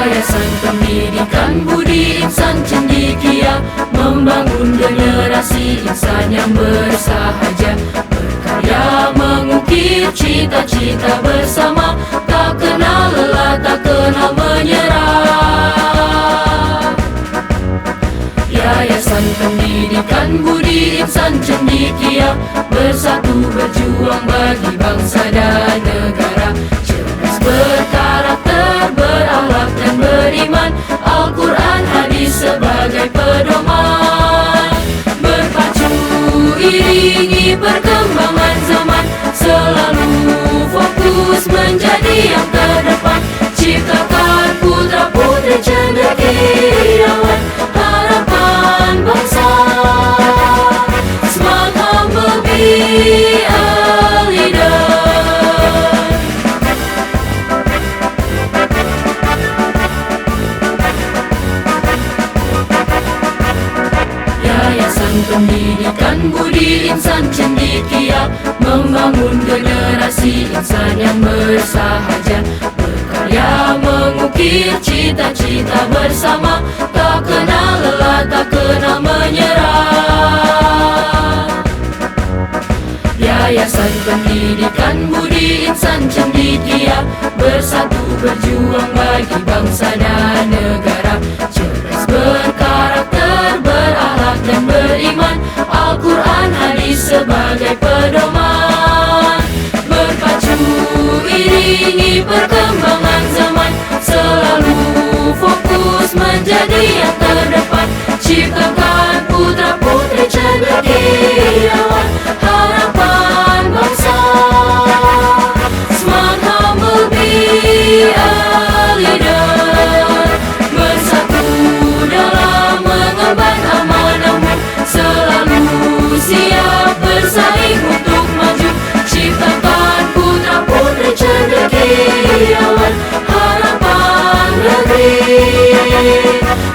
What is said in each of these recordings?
Yayasan Pendidikan Budi Insan Cendekia membangun generasi insan yang bersahaja, berkarya mengukir cita-cita bersama, tak kenal lelah, tak kenal menyerah. Yayasan Pendidikan Budi Insan Cendekia bersatu berjuang bagi bangsa dan negara, cerdas berkarakter, berakhlak dan beriman, Al-Quran hadis sebagai pedoman, berpacu iringi perkembangan zaman, selalu fokus menjadi yang terdepan, ciptakan putra-putri cendekiawan, harapan bangsa. Smart, humble, be a leader. Yayasan Pendidikan Budi Insan Cendekia membangun generasi insan yang bersahaja, berkarya mengukir cita-cita bersama, tak kenal lelah, tak kenal menyerah. Yayasan Pendidikan Budi Insan Cendekia bersatu berjuang bagi bangsa dan negara, cerdas berkarakter, berakhlak dan beriman, Al-Quran hadis sebagai pedoman, berpacu iringi perkembangan zaman, selalu fokus menjadi yang terdepan, ciptakan putra-putri cendekiawan, harapan bangsa. Smart, humble, be a leader. Bersatu dalam mengemban amanahmu, selalu siap bersaing untuk maju, ciptakan putra-putri cendekiawan, harapan negeri.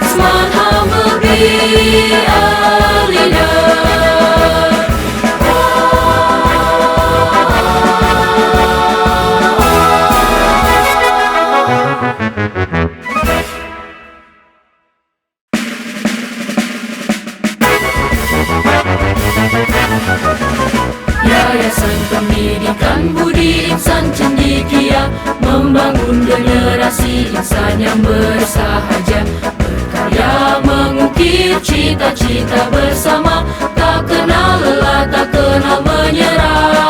Smart, humble, be a leader. Yayasan Pendidikan Budi Insan Cendekia membangun generasi insan yang bersahaja, berkarya mengukir cita-cita bersama, tak kenal lelah, tak kenal menyerah.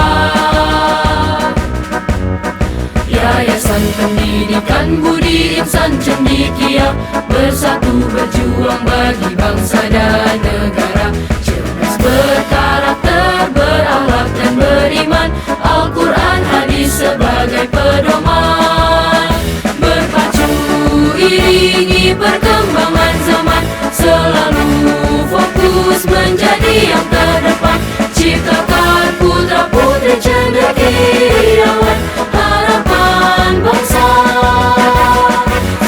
Yayasan Pendidikan Budi Insan Cendekia bersatu berjuang bagi bangsa dan negara, cerdas berkarakter, berakhlak dan beriman, Al-Quran hadis sebagai pedoman, berpacu iringi perkembangan zaman, selalu fokus menjadi yang terdepan, ciptakan putra-putri cendekiawan, harapan bangsa.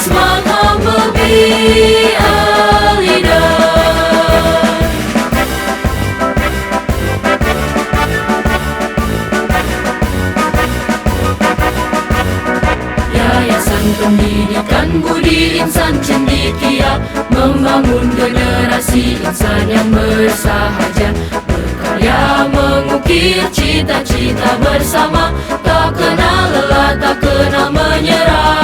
Smart, humble, be a leader. Yayasan Pendidikan Budi Insan Cendekia membangun generasi insan yang bersahaja, berkarya mengukir cita-cita bersama, tak kenal lelah, tak kenal menyerah.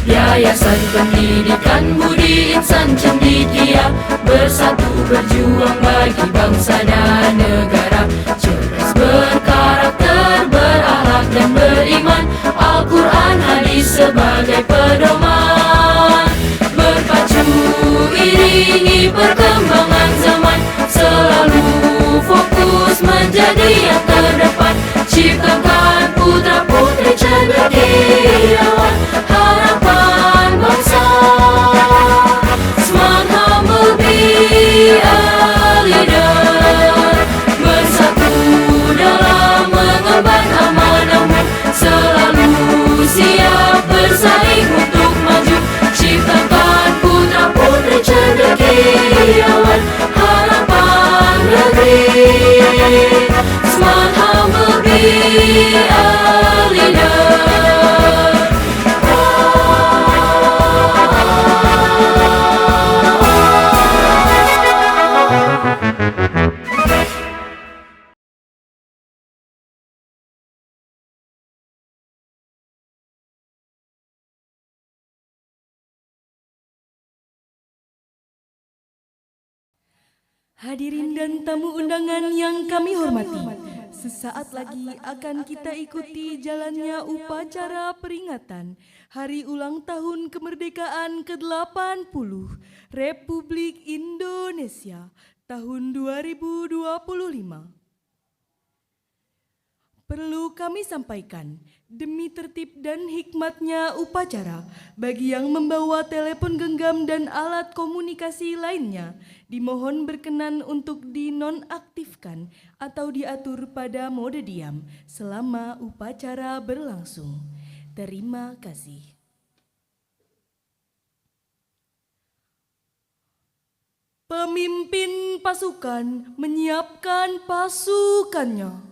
Yayasan Pendidikan Budi Insan Cendekia bersatu berjuang bagi bangsa dan negara, cerdas berkarakter, berakhlak dan beriman, Al-Quran hadis sebagai pedoman, berpacu iringi perkembangan zaman, selalu fokus menjadi yang terdepan, ciptakan putra-putri cendekiawan, harapan bangsa. Smart, humble, be a leader. Bersatu dalam mengemban amanahmu, selalu siap bersaing untuk maju, ciptakan putra-putri cendekiawan, harapan negeri. Smart, Hadirin dan tamu undangan yang kami hormati, sesaat lagi akan kita ikuti jalannya upacara peringatan Hari Ulang Tahun Kemerdekaan ke-80 Republik Indonesia tahun 2025. Perlu kami sampaikan, demi tertib dan hikmatnya upacara, bagi yang membawa telepon genggam dan alat komunikasi lainnya, dimohon berkenan untuk dinonaktifkan atau diatur pada mode diam selama upacara berlangsung. Terima kasih. Pemimpin pasukan menyiapkan pasukannya.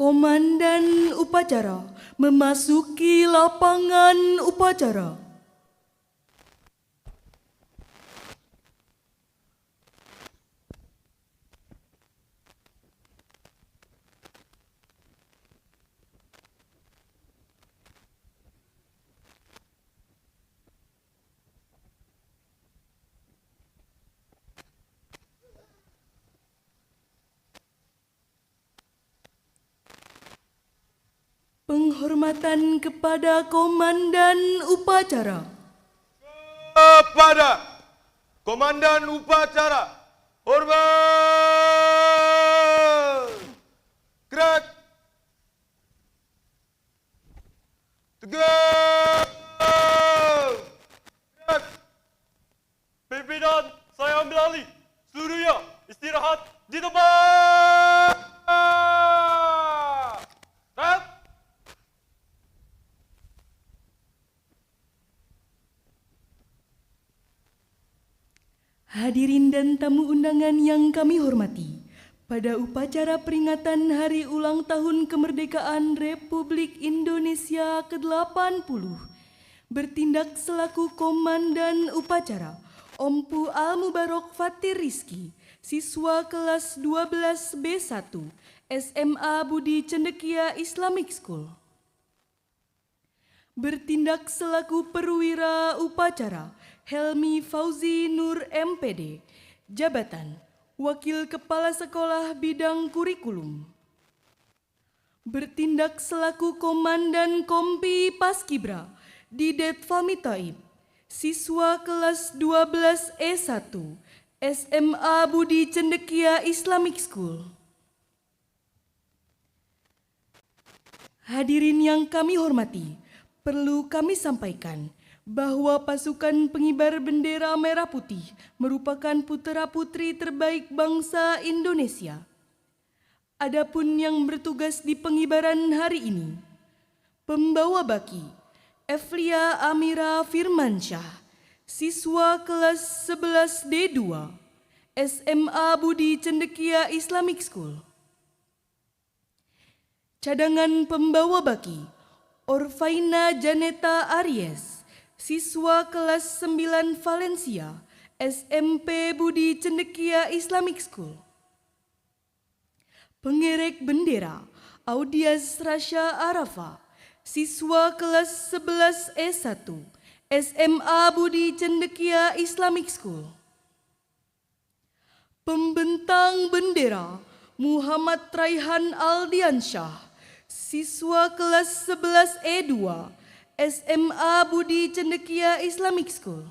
Komandan upacara memasuki lapangan upacara. Penghormatan kepada Komandan Upacara. Kepada Komandan Upacara, hormat! Gerak! Tegak! Gerak! Pimpinan, saya ambil alih. Seluruhnya istirahat di tempat! Rat! Hadirin dan tamu undangan yang kami hormati, pada upacara peringatan Hari Ulang Tahun Kemerdekaan Republik Indonesia ke-80, bertindak selaku Komandan Upacara, Ompu Al-Mubarok Fatir Rizki, siswa kelas 12 B1, SMA Budi Cendekia Islamic School. Bertindak selaku perwira upacara, Helmi Fauzi Nur MPD, jabatan Wakil Kepala Sekolah Bidang Kurikulum. Bertindak selaku Komandan Kompi Paskibra, Didet Fahmi Thaib, siswa kelas 12 E1, SMA Budi Cendekia Islamic School. Hadirin yang kami hormati, perlu kami sampaikan bahwa pasukan pengibar bendera merah putih merupakan putra-putri terbaik bangsa Indonesia. Adapun yang bertugas di pengibaran hari ini, pembawa baki Evlia Amira Firmansyah, siswa kelas 11 D2, SMA Budi Cendekia Islamic School. Cadangan pembawa baki Orfaina Janeta Aries, siswa kelas 9 Valencia, SMP Budi Cendekia Islamic School. Pengerek bendera Audias Rasya Arafa, siswa kelas 11 E1, SMA Budi Cendekia Islamic School. Pembentang bendera Muhammad Raihan Aldiansyah, siswa kelas 11 E2, SMA Budi Cendekia Islamic School.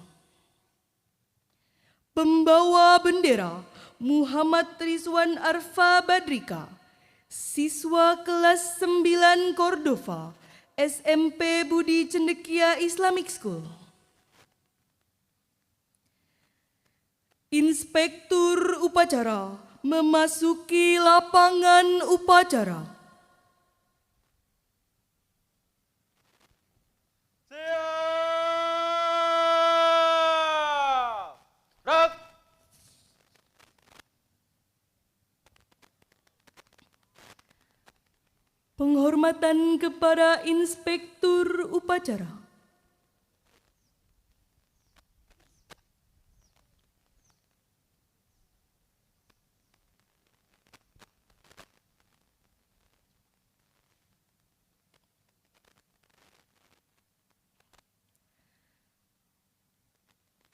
Pembawa bendera Muhammad Rizwan Arfa Badrika, siswa kelas 9 Cordova, SMP Budi Cendekia Islamic School. Inspektur upacara memasuki lapangan upacara. Siap! Penghormatan kepada Inspektur Upacara.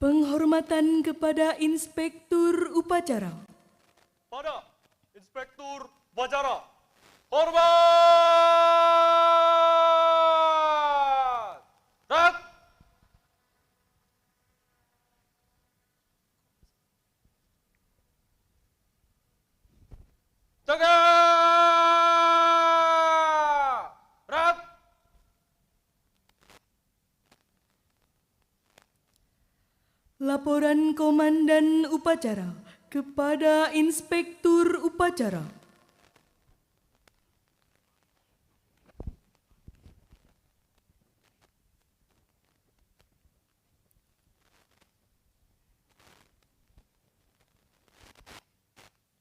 Penghormatan kepada Inspektur Upacara. Pada Inspektur Upacara, hormat! Rak! Jaga! Rak! Laporan Komandan Upacara kepada Inspektur Upacara.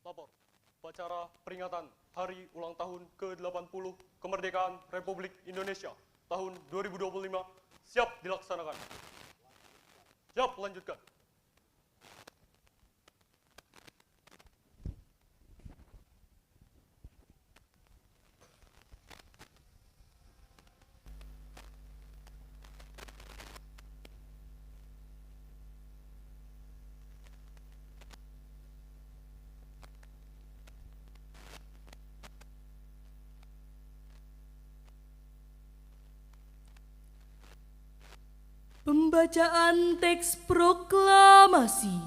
Lapor, upacara peringatan Hari Ulang Tahun ke-80 Kemerdekaan Republik Indonesia tahun 2025 siap dilaksanakan. Siap, lanjutkan. Pembacaan teks proklamasi.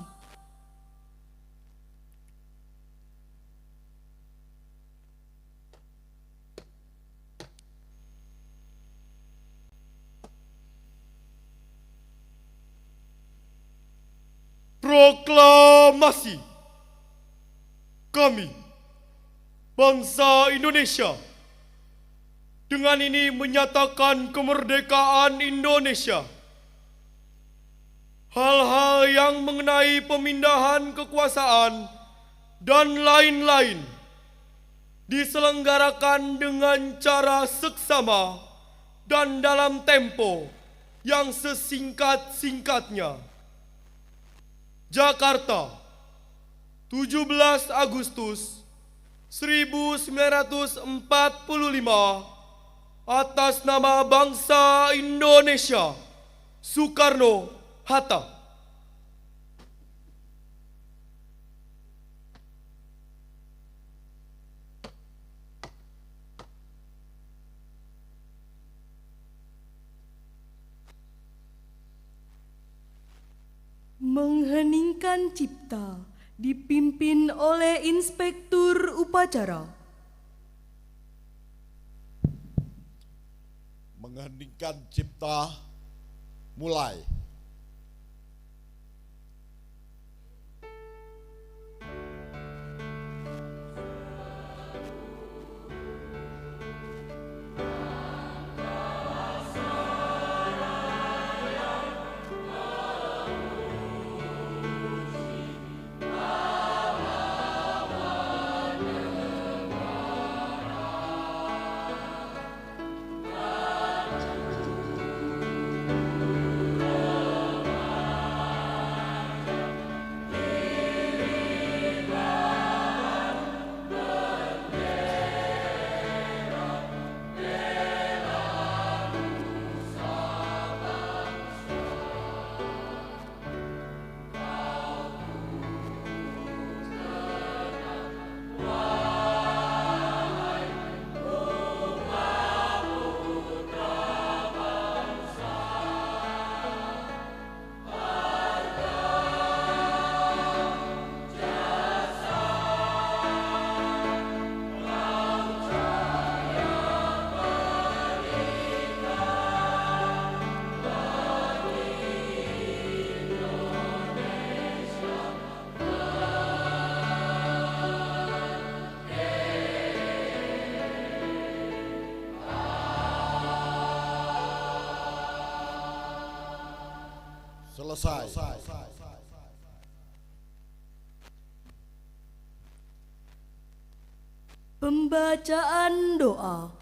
Proklamasi. Kami, bangsa Indonesia, dengan ini menyatakan kemerdekaan Indonesia. Hal-hal yang mengenai pemindahan kekuasaan dan lain-lain diselenggarakan dengan cara seksama dan dalam tempo yang sesingkat-singkatnya. Jakarta, 17 Agustus 1945, atas nama bangsa Indonesia, Soekarno-Hatta. Mengheningkan cipta dipimpin oleh Inspektur Upacara. Mengheningkan cipta, mulai. Selesai. Pembacaan doa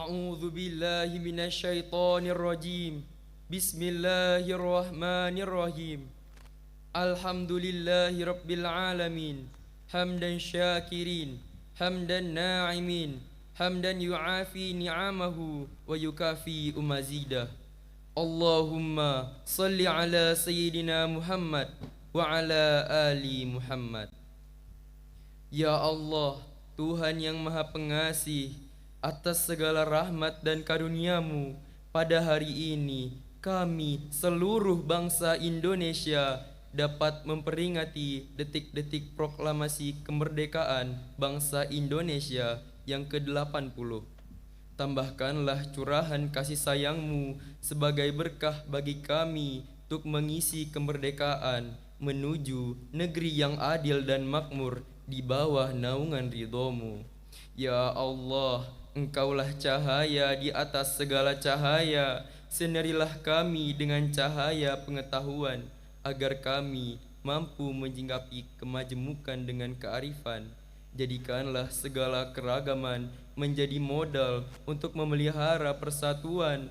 أعوذ بالله من الشيطان الرجيم بسم الله الرحمن الرحيم الحمد لله رب العالمين حمدا شاكرين حمدا ناعمين حمدا يعافي نعمه ويكافي مزيده اللهم صل على سيدنا محمد وعلى آل Muhammad. Ya Allah, Tuhan yang Maha Pengasih, atas segala rahmat dan karunia-Mu, pada hari ini kami seluruh bangsa Indonesia dapat memperingati detik-detik proklamasi kemerdekaan bangsa Indonesia yang ke-80. Tambahkanlah curahan kasih sayang-Mu sebagai berkah bagi kami untuk mengisi kemerdekaan menuju negeri yang adil dan makmur di bawah naungan ridho-Mu. Ya Allah, Engkaulah cahaya di atas segala cahaya. Sinarilah kami dengan cahaya pengetahuan, agar kami mampu menjingkapi kemajemukan dengan kearifan. Jadikanlah segala keragaman menjadi modal untuk memelihara persatuan.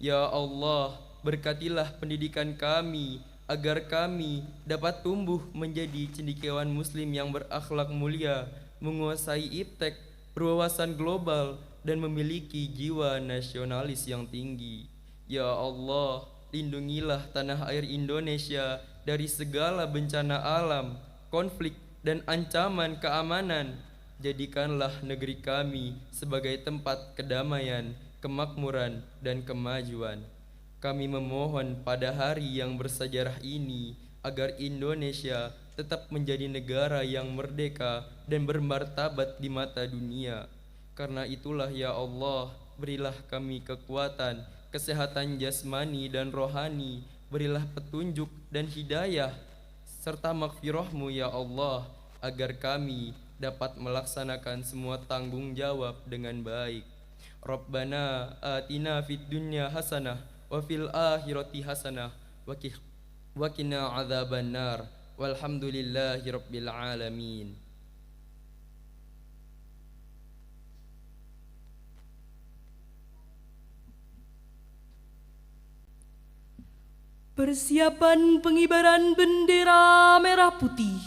Ya Allah, berkatilah pendidikan kami, agar kami dapat tumbuh menjadi cendekiawan muslim yang berakhlak mulia, menguasai iptek, berwawasan global, dan memiliki jiwa nasionalis yang tinggi. Ya Allah, lindungilah tanah air Indonesia dari segala bencana alam, konflik, dan ancaman keamanan. Jadikanlah negeri kami sebagai tempat kedamaian, kemakmuran, dan kemajuan. Kami memohon pada hari yang bersejarah ini agar Indonesia tetap menjadi negara yang merdeka dan bermartabat di mata dunia. Karena itulah ya Allah, berilah kami kekuatan, kesehatan jasmani dan rohani, berilah petunjuk dan hidayah serta maghfirah-Mu ya Allah, agar kami dapat melaksanakan semua tanggung jawab dengan baik. Rabbana atina fid dunya hasanah wa fil akhirati hasanah wa qina adzabannar walhamdulillahi rabbil alamin. Persiapan pengibaran bendera merah putih.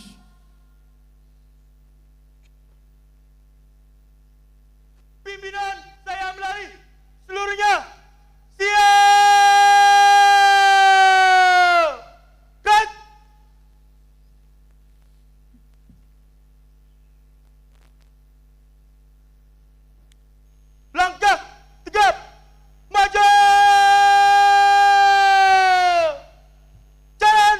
Pimpinan, saya ambil seluruhnya. Siap! Cut! Langkah tegap, maju! Jalan!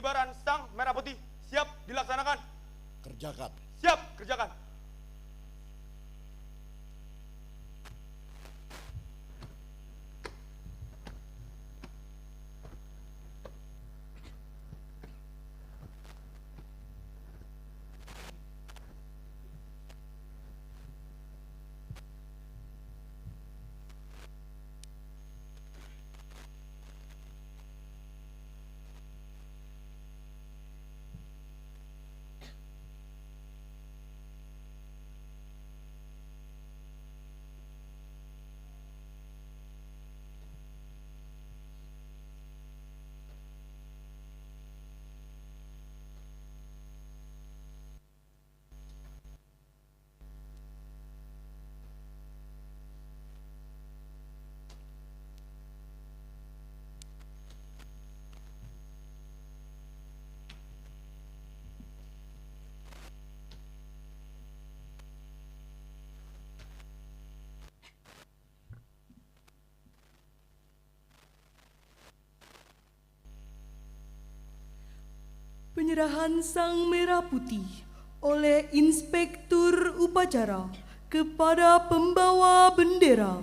pengibaran sang merah putih siap dilaksanakan. Kerjakan. Siap, kerjakan. Penyerahan sang merah putih oleh Inspektur Upacara kepada pembawa bendera.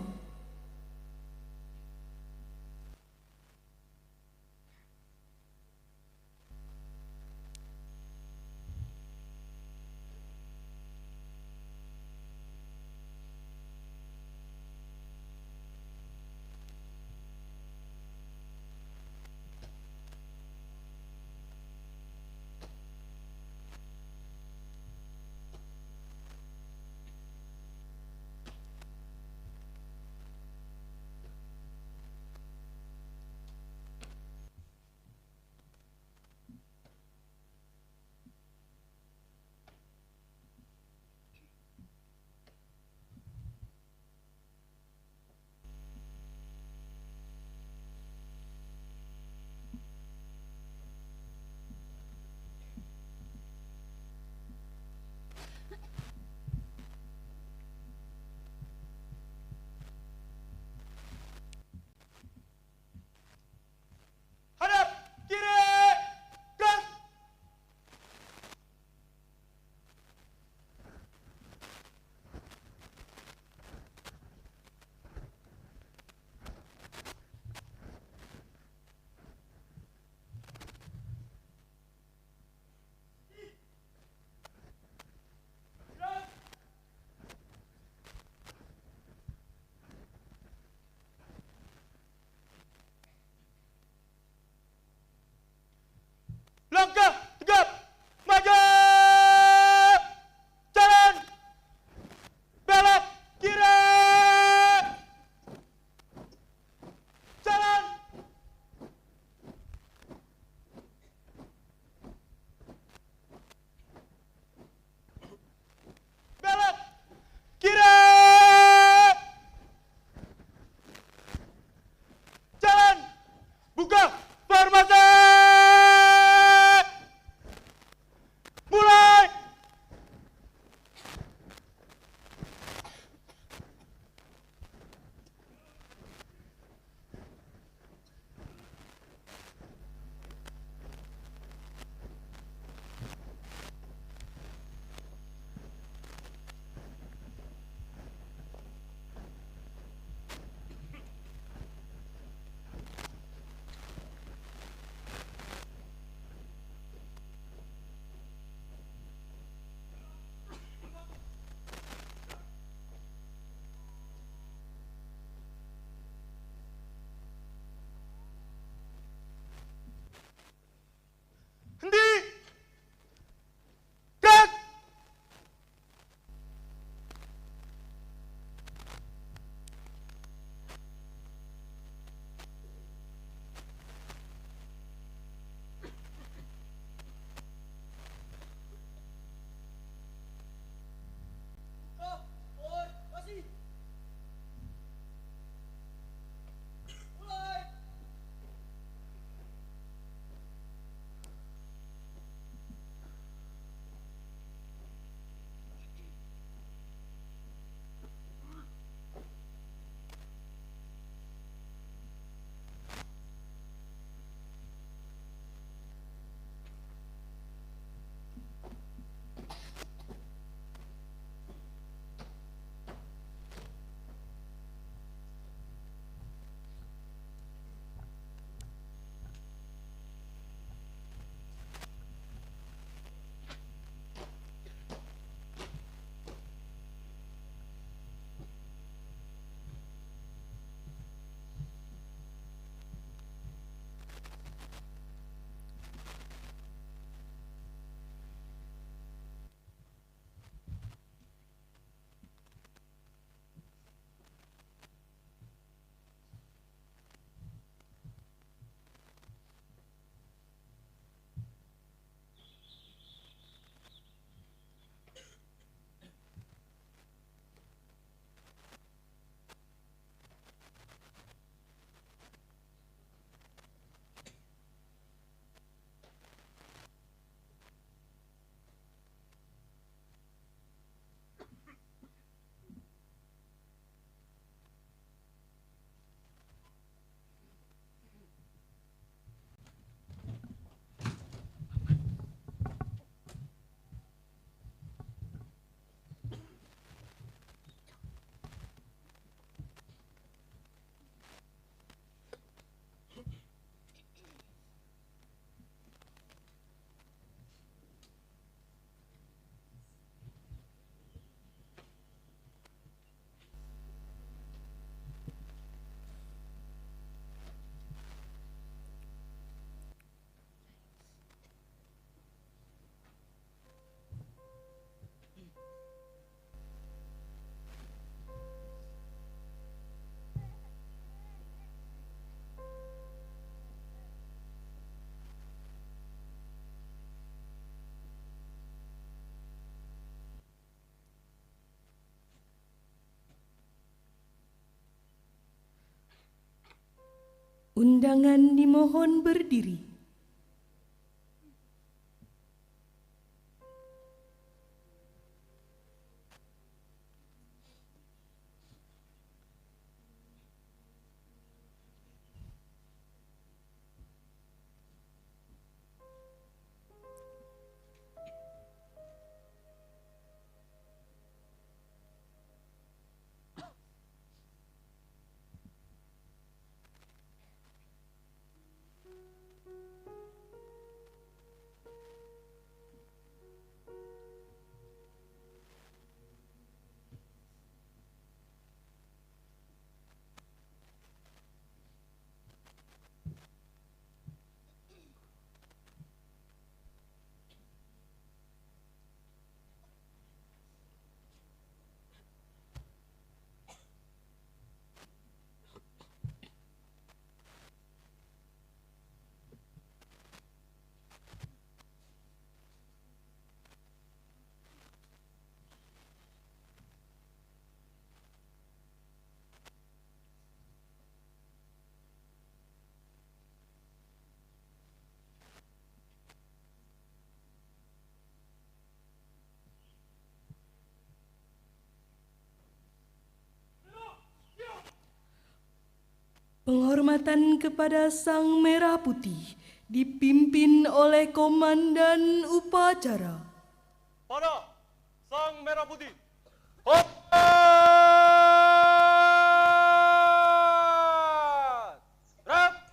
Undangan dimohon berdiri. Penghormatan kepada Sang Merah Putih dipimpin oleh Komandan Upacara. Pada Sang Merah Putih. Hormat! Rap!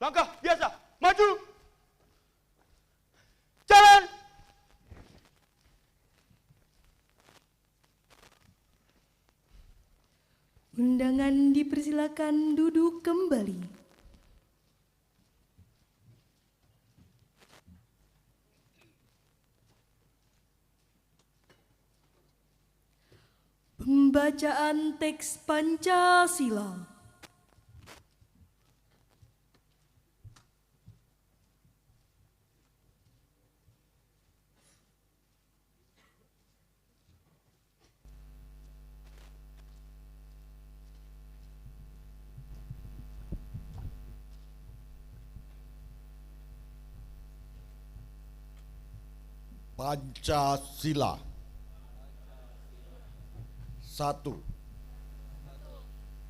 Langkah biasa, maju. Jalan. Undangan dipersilakan duduk kembali. Pembacaan teks Pancasila. Pancasila. 1.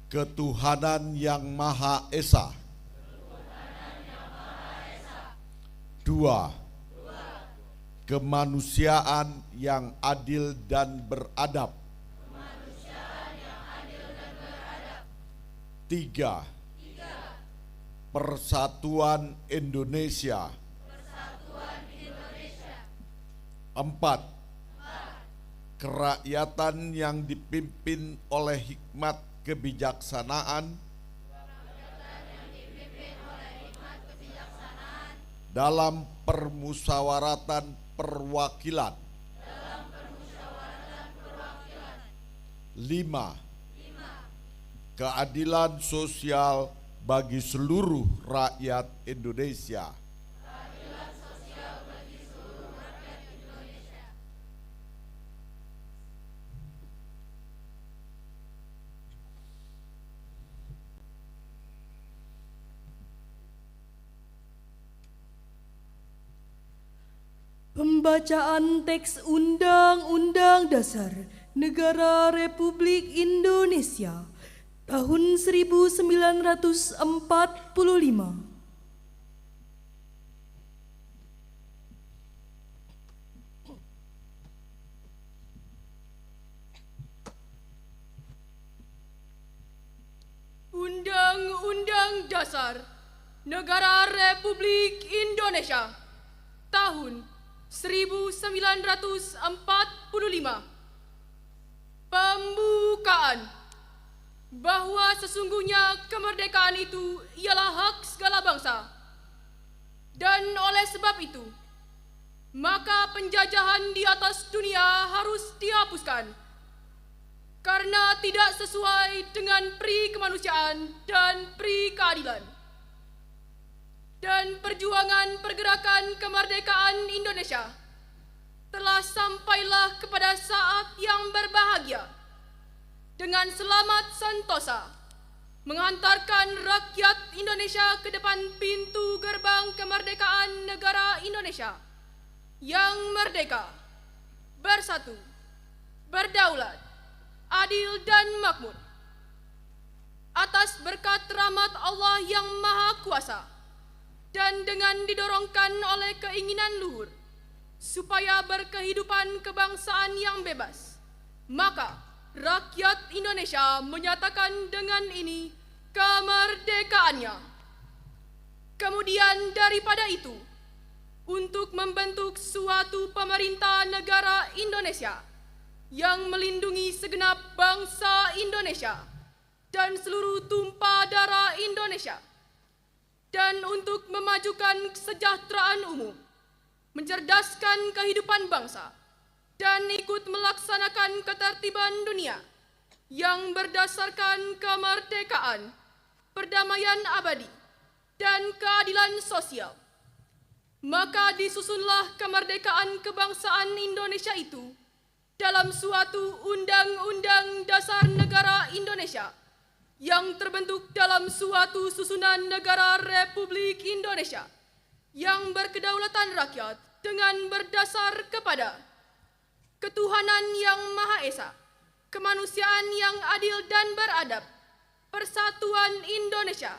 Ketuhanan yang Maha Esa. 2. Kemanusiaan yang adil dan beradab. 3. Persatuan Indonesia. 4. Kerakyatan yang dipimpin oleh hikmat kebijaksanaan dalam permusyawaratan perwakilan. 5. Keadilan sosial bagi seluruh rakyat Indonesia. Pembacaan teks Undang-Undang Dasar Negara Republik Indonesia tahun 1945. Undang-Undang Dasar Negara Republik Indonesia tahun 1945. Pembukaan. Bahwa sesungguhnya kemerdekaan itu ialah hak segala bangsa. Dan oleh sebab itu, maka penjajahan di atas dunia harus dihapuskan. Karena tidak sesuai dengan pri kemanusiaan dan pri keadilan. Dan perjuangan pergerakan kemerdekaan Indonesia telah sampailah kepada saat yang berbahagia dengan selamat sentosa menghantarkan rakyat Indonesia ke depan pintu gerbang kemerdekaan negara Indonesia yang merdeka, bersatu, berdaulat, adil dan makmur. Atas berkat rahmat Allah yang Maha Kuasa dan dengan didorongkan oleh keinginan luhur supaya berkehidupan kebangsaan yang bebas, maka rakyat Indonesia menyatakan dengan ini kemerdekaannya. Kemudian daripada itu, untuk membentuk suatu pemerintah negara Indonesia yang melindungi segenap bangsa Indonesia dan seluruh tumpah darah Indonesia, dan untuk memajukan kesejahteraan umum, mencerdaskan kehidupan bangsa, dan ikut melaksanakan ketertiban dunia yang berdasarkan kemerdekaan, perdamaian abadi, dan keadilan sosial. Maka disusunlah kemerdekaan kebangsaan Indonesia itu dalam suatu Undang-Undang Dasar Negara Indonesia yang terbentuk dalam suatu susunan negara Republik Indonesia yang berkedaulatan rakyat dengan berdasar kepada ketuhanan yang Maha Esa, kemanusiaan yang adil dan beradab, persatuan Indonesia,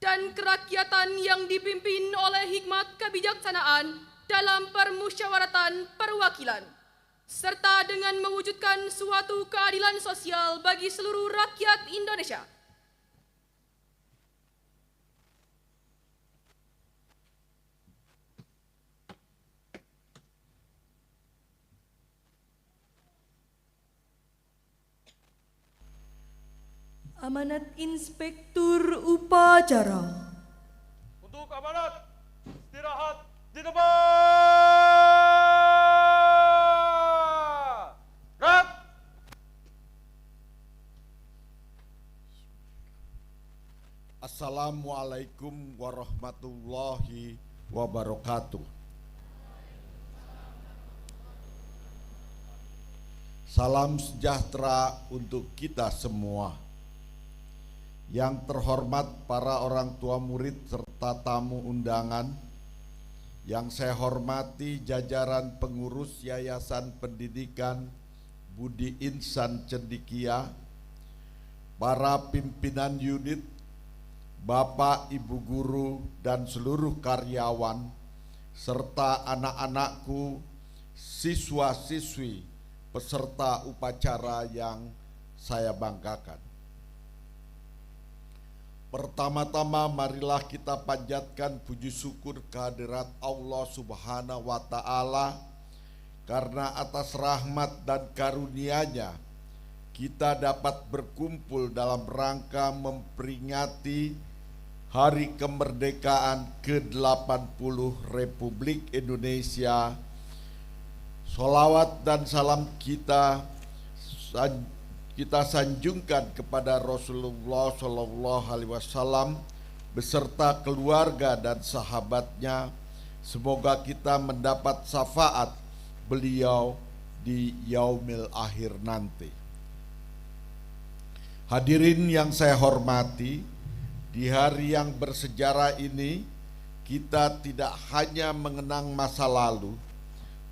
dan kerakyatan yang dipimpin oleh hikmat kebijaksanaan dalam permusyawaratan perwakilan, serta dengan mewujudkan suatu keadilan sosial bagi seluruh rakyat Indonesia. Amanat Inspektur Upacara. Untuk amanat, istirahat di tempat. Gerak. Assalamualaikum warahmatullahi wabarakatuh. Salam sejahtera untuk kita semua. Yang terhormat para orang tua murid serta tamu undangan, yang saya hormati jajaran pengurus Yayasan Pendidikan Budi Insan Cendekia, para pimpinan unit, Bapak, Ibu guru, dan seluruh karyawan, serta anak-anakku, siswa-siswi, peserta upacara yang saya banggakan. Pertama-tama marilah kita panjatkan puji syukur kehadirat Allah Subhanahu wa Ta'ala, karena atas rahmat dan karunia-Nya kita dapat berkumpul dalam rangka memperingati Hari Kemerdekaan ke-80 Republik Indonesia. Sholawat dan salam kita sanjungkan kepada Rasulullah Shallallahu Alaihi Wasallam beserta keluarga dan sahabatnya. Semoga kita mendapat syafaat beliau di yaumil akhir nanti. Hadirin yang saya hormati, di hari yang bersejarah ini kita tidak hanya mengenang masa lalu,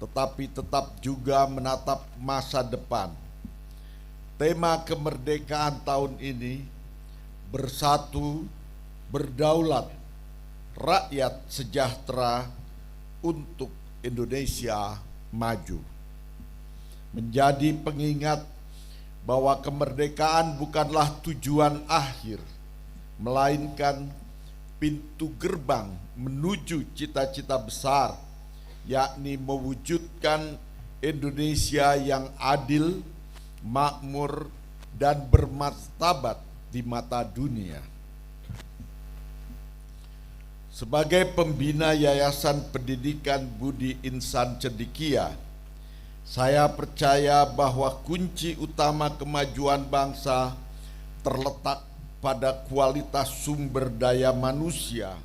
tetapi tetap juga menatap masa depan. Tema kemerdekaan tahun ini, bersatu, berdaulat, rakyat sejahtera untuk Indonesia maju. Menjadi pengingat bahwa kemerdekaan bukanlah tujuan akhir, melainkan pintu gerbang menuju cita-cita besar, yakni mewujudkan Indonesia yang adil, makmur, dan bermartabat di mata dunia. Sebagai pembina Yayasan Pendidikan Budi Insan Cendekia, saya percaya bahwa kunci utama kemajuan bangsa terletak pada kualitas sumber daya manusia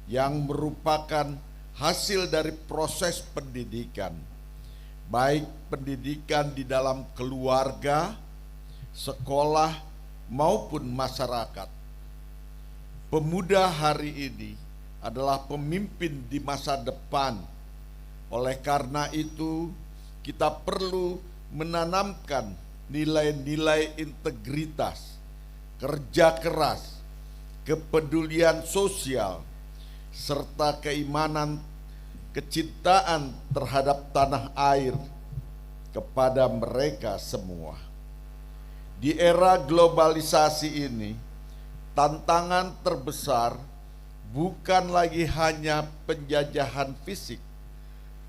yang merupakan hasil dari proses pendidikan, baik pendidikan di dalam keluarga, sekolah, maupun masyarakat. Pemuda hari ini adalah pemimpin di masa depan. Oleh karena itu, kita perlu menanamkan nilai-nilai integritas, kerja keras, kepedulian sosial, serta keimanan kecintaan terhadap tanah air kepada mereka semua. Di era globalisasi ini, tantangan terbesar bukan lagi hanya penjajahan fisik,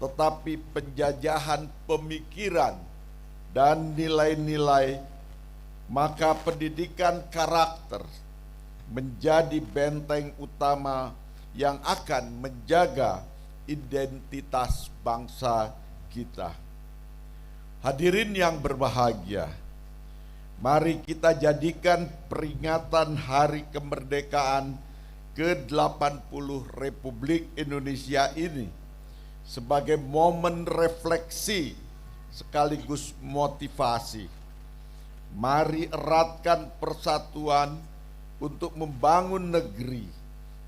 tetapi penjajahan pemikiran dan nilai-nilai. Maka pendidikan karakter menjadi benteng utama yang akan menjaga identitas bangsa kita. Hadirin yang berbahagia, mari kita jadikan peringatan Hari Kemerdekaan ke-80 Republik Indonesia ini sebagai momen refleksi sekaligus motivasi. Mari eratkan persatuan untuk membangun negeri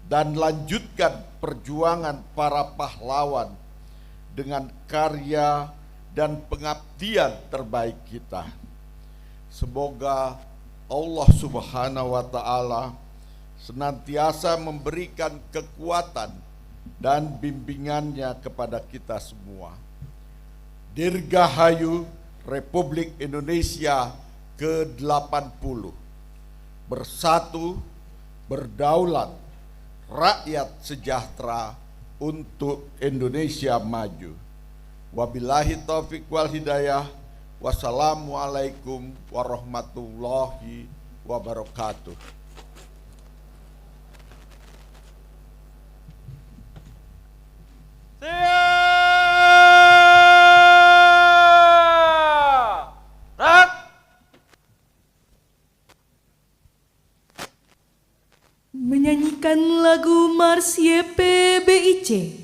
dan lanjutkan perjuangan para pahlawan dengan karya dan pengabdian terbaik kita. Semoga Allah Subhanahu wa Ta'ala senantiasa memberikan kekuatan dan bimbingannya kepada kita semua. Dirgahayu Republik Indonesia ke-80, bersatu, berdaulat, rakyat sejahtera untuk Indonesia maju. Wabillahi taufiq wal hidayah. Wassalamualaikum warahmatullahi wabarakatuh. Rat! Menyanyikan lagu Marsye PBIC.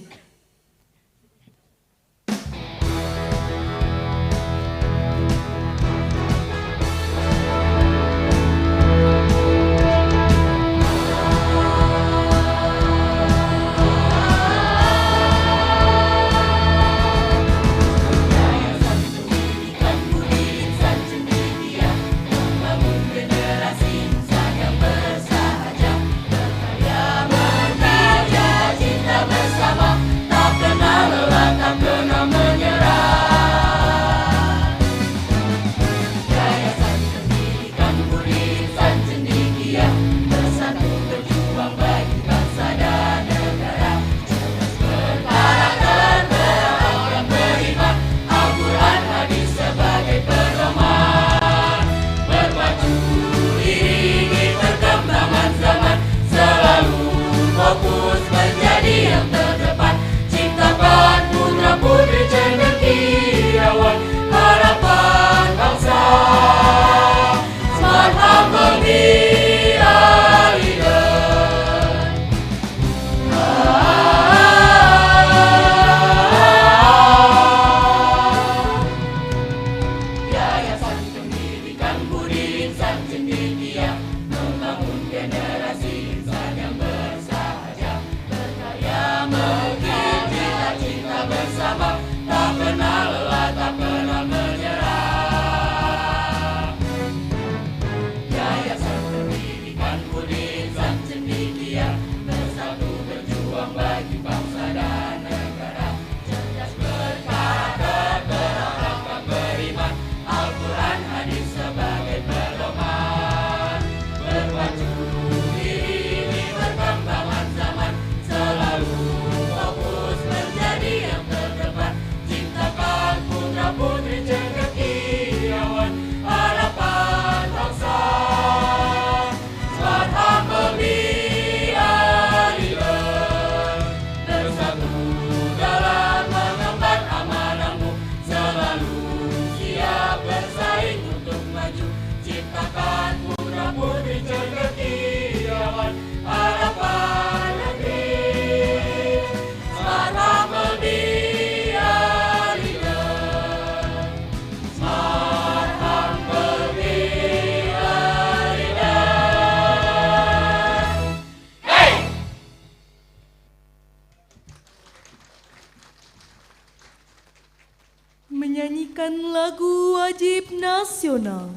Menyanyikan lagu wajib nasional.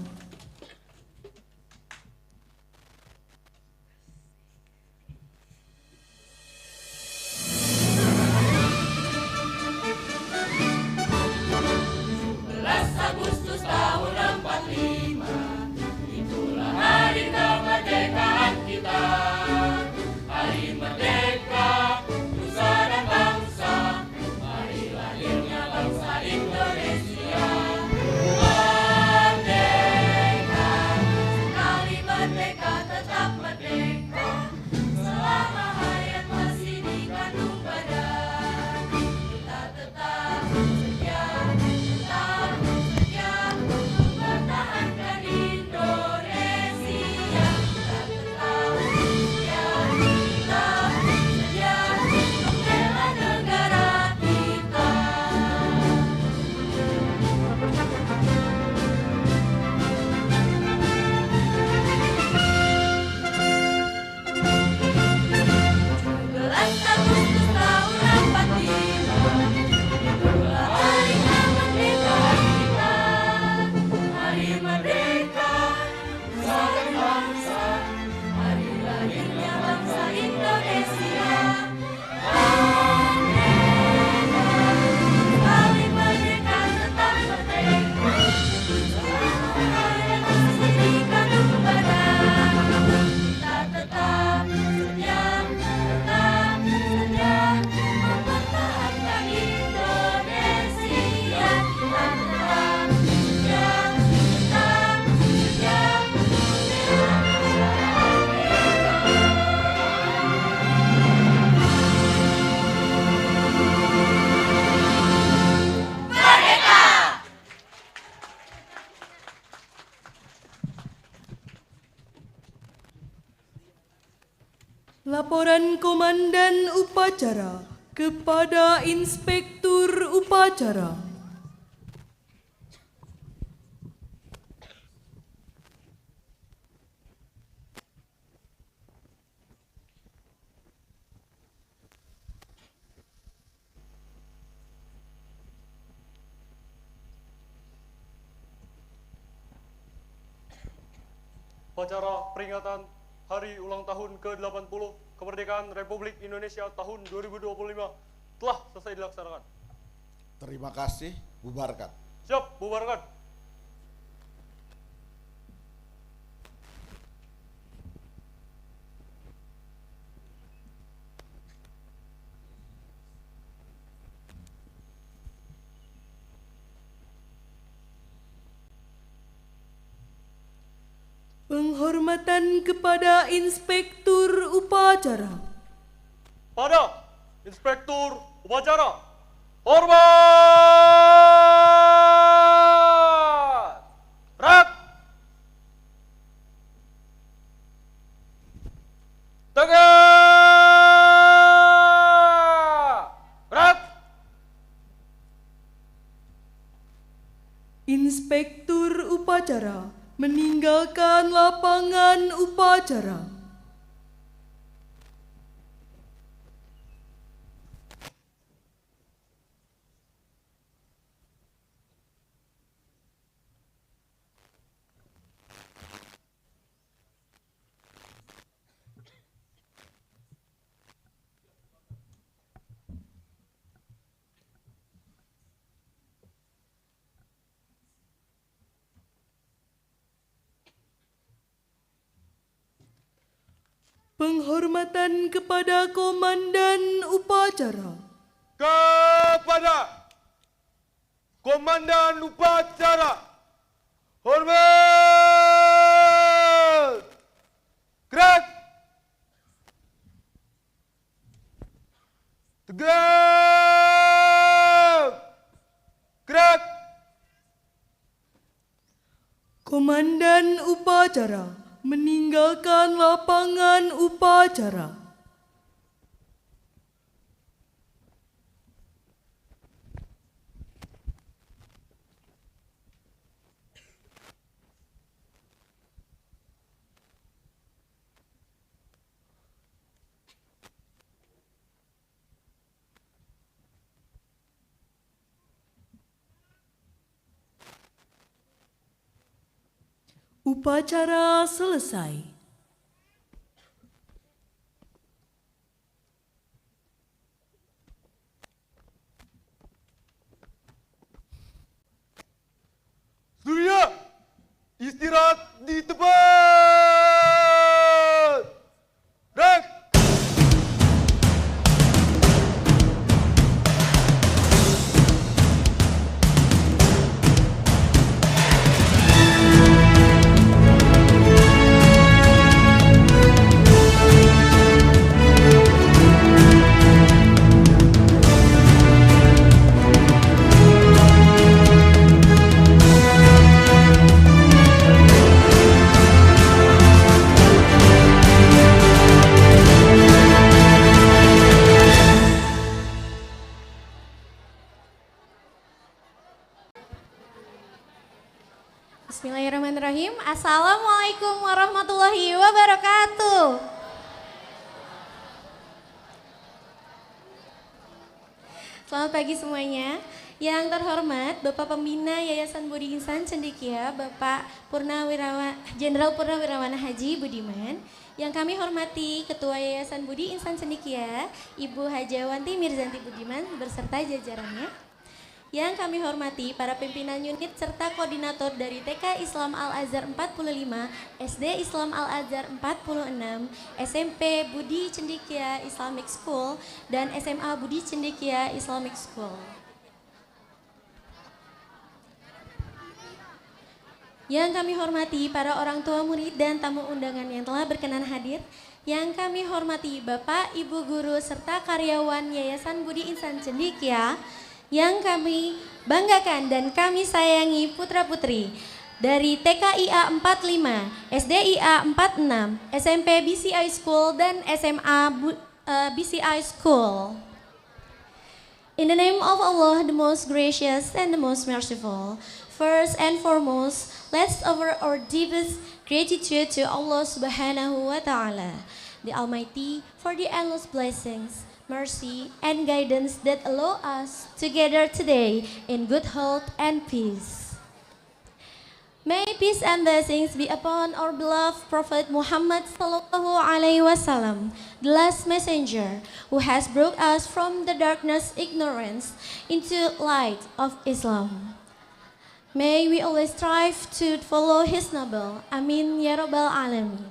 Indonesia, merdeka. laporan Komandan Upacara kepada Inspektur Upacara. Upacara peringatan Hari Ulang Tahun ke-80 Kemerdekaan Republik Indonesia tahun 2025 telah selesai dilaksanakan. Terima kasih, bubarkan. Siap, bubarkan. Penghormatan kepada Inspektur Upacara. Pada Inspektur Upacara, hormat! Rak! Tegak! Rak! Inspektur Upacara meninggalkan lapangan upacara. Penghormatan kepada Komandan Upacara. Kepada Komandan Upacara, hormat! Gerak! Tegak! Gerak! Komandan Upacara meninggalkan lapangan upacara. Upacara selesai. Surya, istirahat di tempat. Gerak! Bismillahirrahmanirrahim. Assalamualaikum warahmatullahi wabarakatuh. Selamat pagi semuanya. Yang terhormat Bapak Pembina Yayasan Budi Insan Cendekia, Bapak Jenderal Purnawirawan Haji Budiman. Yang kami hormati Ketua Yayasan Budi Insan Cendekia, Ibu Hajawanti Mirzanti Budiman beserta jajarannya. Yang kami hormati para pimpinan unit serta koordinator dari TK Islam Al-Azhar 45, SD Islam Al-Azhar 46, SMP Budi Cendekia Islamic School, dan SMA Budi Cendekia Islamic School. Yang kami hormati para orang tua murid dan tamu undangan yang telah berkenan hadir. Yang kami hormati Bapak, Ibu Guru, serta karyawan Yayasan Budi Insan Cendekia. Yang kami banggakan dan kami sayangi putra-putri dari TKIA 45, SDIA 46, SMP BCI School, dan SMA BCI School. In the name of Allah, the most gracious and the most merciful, first and foremost, let's offer our deepest gratitude to Allah Subhanahu wa Ta'ala, the Almighty, for the endless blessings, mercy, and guidance that allow us to gather today in good health and peace. May peace and blessings be upon our beloved Prophet Muhammad Sallallahu Alaihi Wasallam, the last messenger who has brought us from the darkness, ignorance, into light of Islam. May we always strive to follow his noble. Amin ya rabbal alamin.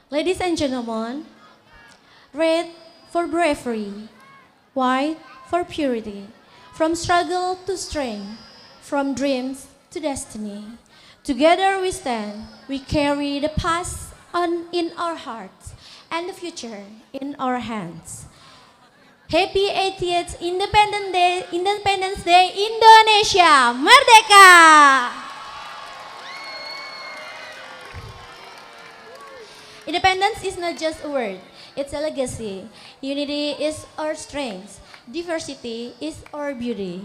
Ladies and gentlemen, red for bravery, white for purity, from struggle to strength, from dreams to destiny. Together we stand, we carry the past in our hearts and the future in our hands. Happy 80th Independence Day Indonesia Merdeka! Independence is not just a word, it's a legacy. Unity is our strength, diversity is our beauty.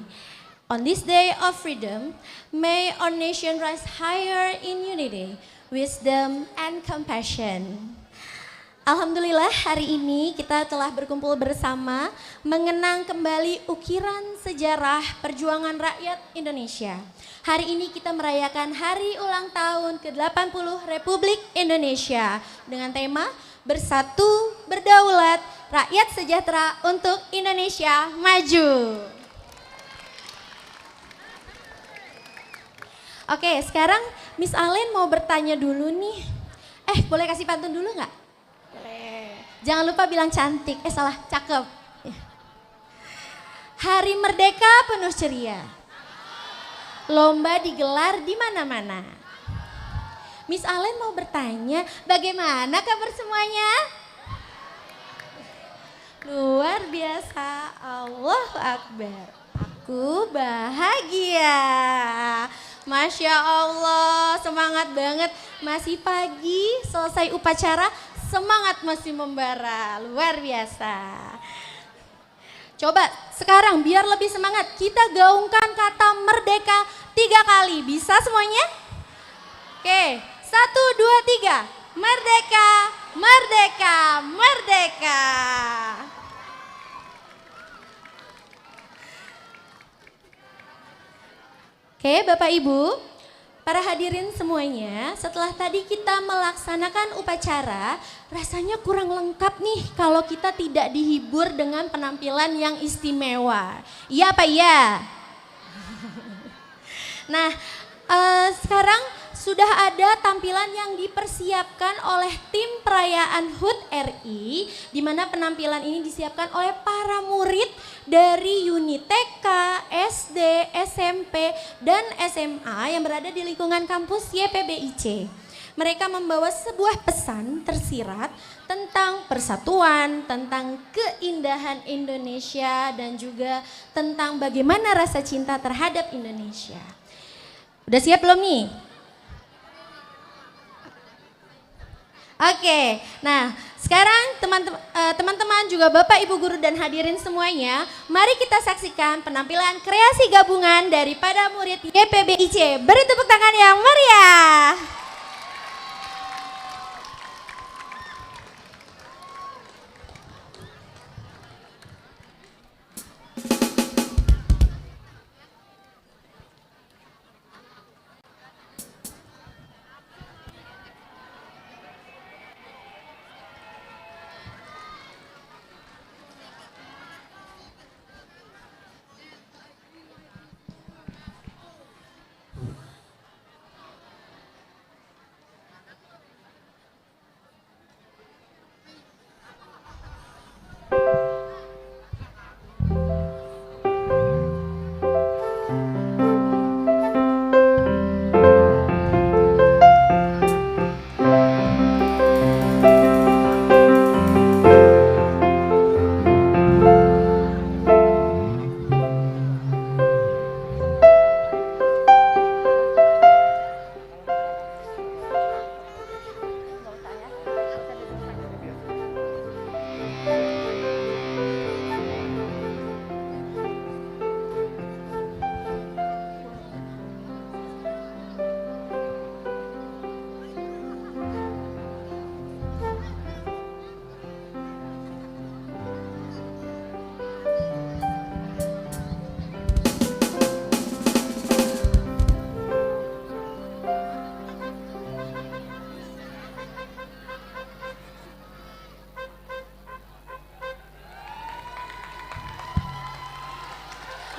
On this day of freedom, may our nation rise higher in unity, wisdom, and compassion. Alhamdulillah, hari ini kita telah berkumpul bersama mengenang kembali ukiran sejarah perjuangan rakyat Indonesia. Hari ini kita merayakan hari ulang tahun ke-80 Republik Indonesia dengan tema Bersatu, Berdaulat, Rakyat Sejahtera untuk Indonesia Maju. Oke, sekarang Miss Alen mau bertanya dulu nih. Boleh kasih pantun dulu nggak? Boleh. Jangan lupa bilang cantik. Salah, cakep. Hari Merdeka penuh ceria. Lomba digelar di mana-mana. Miss Alen mau bertanya, bagaimana kabar semuanya? Luar biasa. Allahu Akbar. Aku bahagia. Masya Allah, semangat banget. Masih pagi, selesai upacara, semangat masih membara. Luar biasa. Coba sekarang biar lebih semangat, kita gaungkan kata merdeka 3 kali. Bisa semuanya? Oke, 1, 2, 3. Merdeka, merdeka, merdeka. Oke, Bapak Ibu, para hadirin semuanya, setelah tadi kita melaksanakan upacara, rasanya kurang lengkap nih kalau kita tidak dihibur dengan penampilan yang istimewa. Iya apa iya? Nah, sekarang sudah ada tampilan yang dipersiapkan oleh tim perayaan HUT RI, di mana penampilan ini disiapkan oleh para murid dari unit TK, SD, SMP, dan SMA yang berada di lingkungan kampus YPBIC. Mereka membawa sebuah pesan tersirat tentang persatuan, tentang keindahan Indonesia, dan juga tentang bagaimana rasa cinta terhadap Indonesia. Udah siap belum nih? Oke, nah sekarang teman-teman juga Bapak Ibu Guru dan hadirin semuanya, mari kita saksikan penampilan kreasi gabungan daripada murid YPBIC. Beri tepuk tangan yang meriah.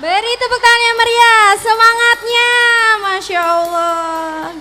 Beri tepuk tangan yang meriah, semangatnya, Masya Allah.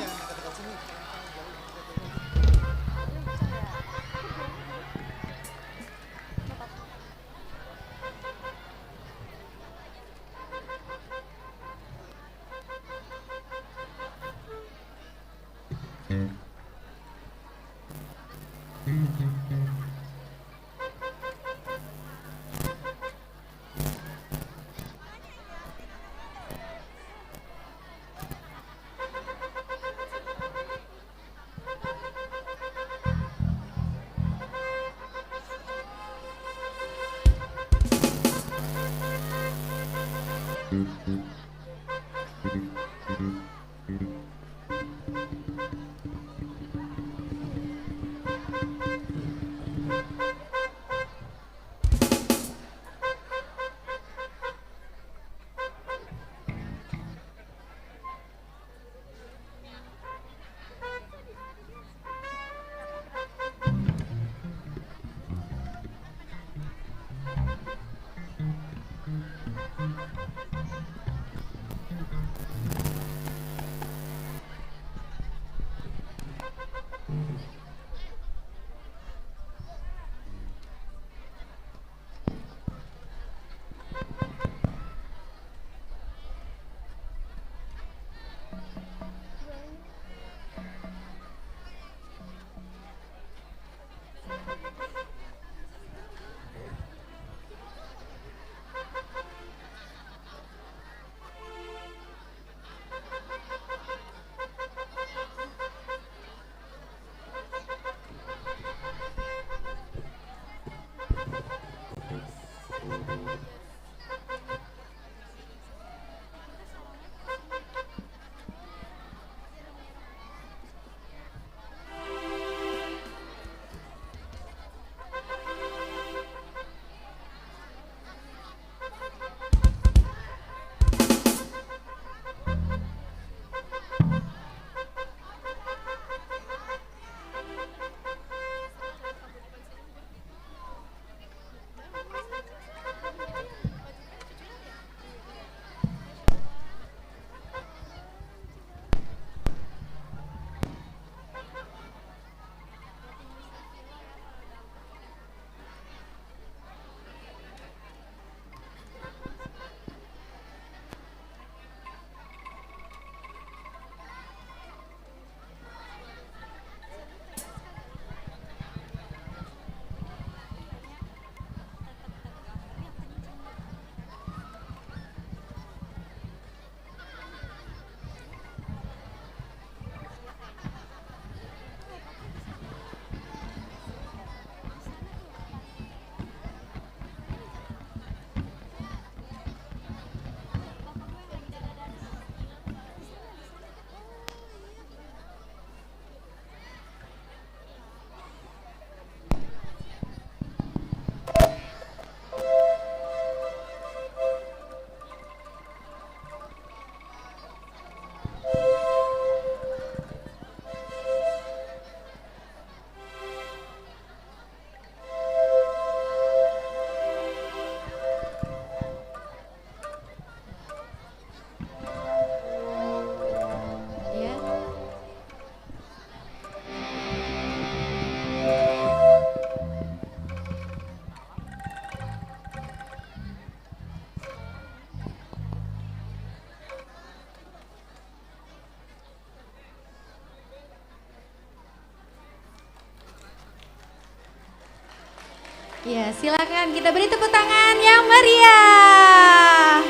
Ya, silakan kita beri tepuk tangan yang meriah.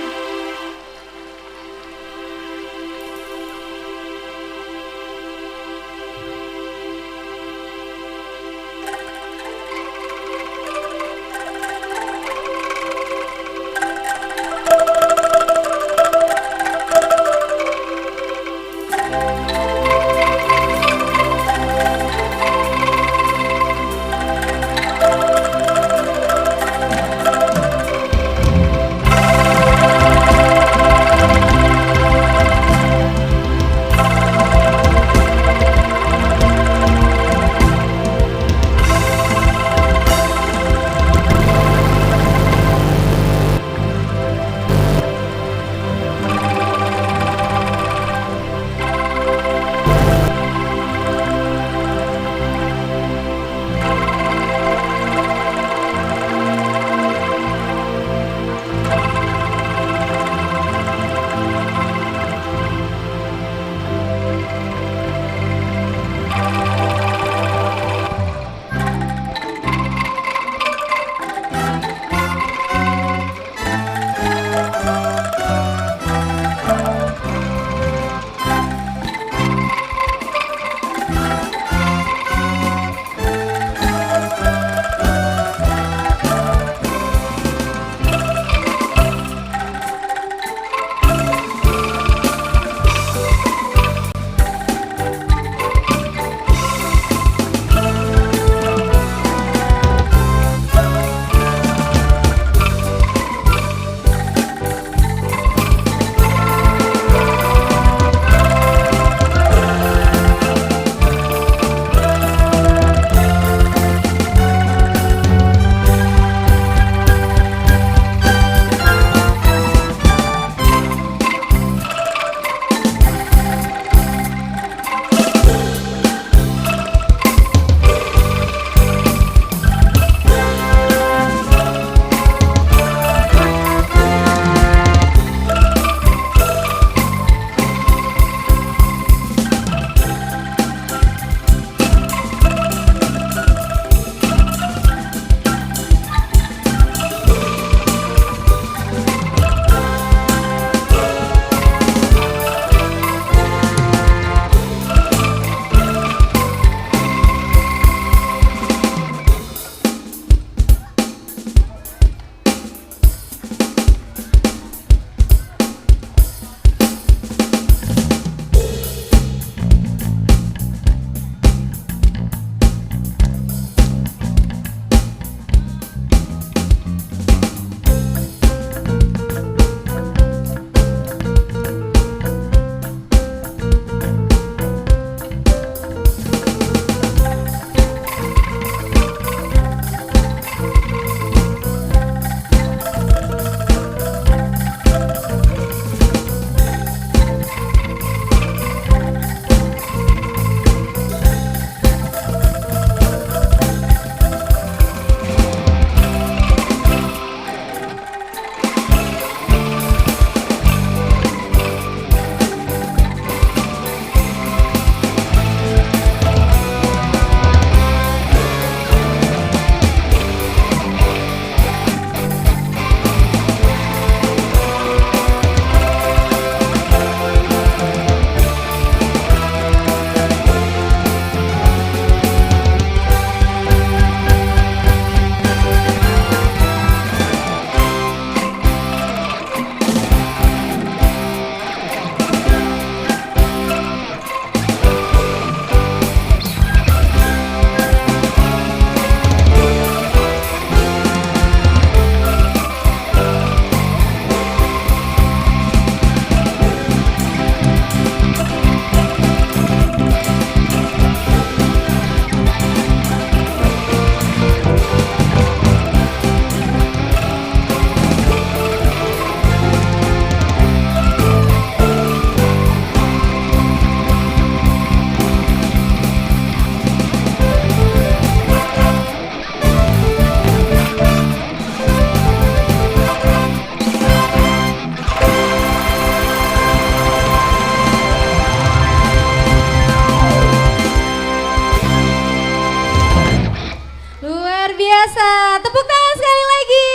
Luar biasa, tepuk tangan sekali lagi.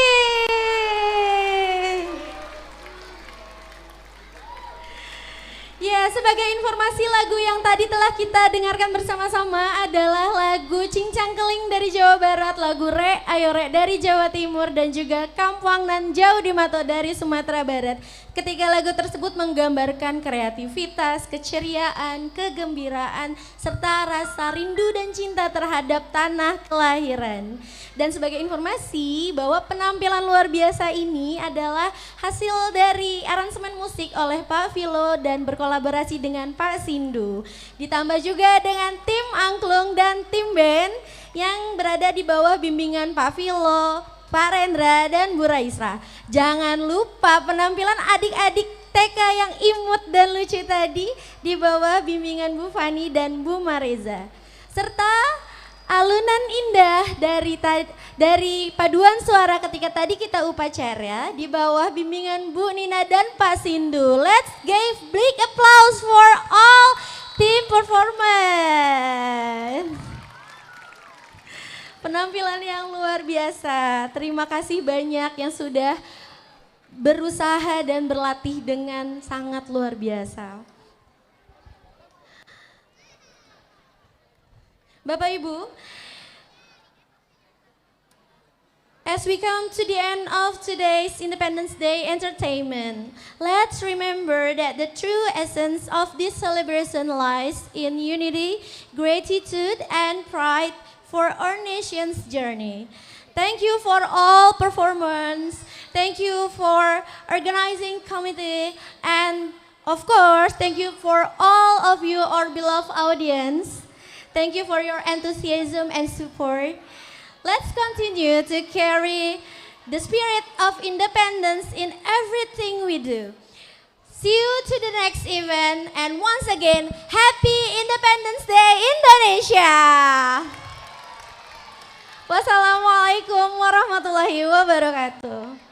Ya, sebagai informasi lagu yang tadi telah kita dengarkan bersama-sama adalah lagu Cincang Keling dari Jawa Barat, lagu Re Ayo Re dari Jawa Timur, dan juga Kampuang Nan Jauh di Mato dari Sumatera Barat. Ketiga lagu tersebut menggambarkan kreativitas, keceriaan, kegembiraan, serta rasa rindu dan cinta terhadap tanah kelahiran. Dan sebagai informasi bahwa penampilan luar biasa ini adalah hasil dari aransemen musik oleh Pak Vilo dan berkolaborasi dengan Pak Sindu. Ditambah juga dengan tim angklung dan tim band yang berada di bawah bimbingan Pak Vilo, Pak Rendra, dan Bu Raisra. Jangan lupa penampilan adik-adik TK yang imut dan lucu tadi di bawah bimbingan Bu Fani dan Bu Mareza. Serta alunan indah dari paduan suara ketika tadi kita upacara di bawah bimbingan Bu Nina dan Pak Sindu. Let's give big applause for all team performance. Penampilan yang luar biasa. Terima kasih banyak yang sudah berusaha dan berlatih dengan sangat luar biasa. Bapak Ibu, as we come to the end of today's Independence Day entertainment, let's remember that the true essence of this celebration lies in unity, gratitude, and pride for our nation's journey. Thank you for all performance. Thank you for organizing committee, and of course, thank you for all of you, our beloved audience. Thank you for your enthusiasm and support. Let's continue to carry the spirit of independence in everything we do. See you to the next event, and once again, Happy Independence Day Indonesia! Wassalamualaikum warahmatullahi wabarakatuh.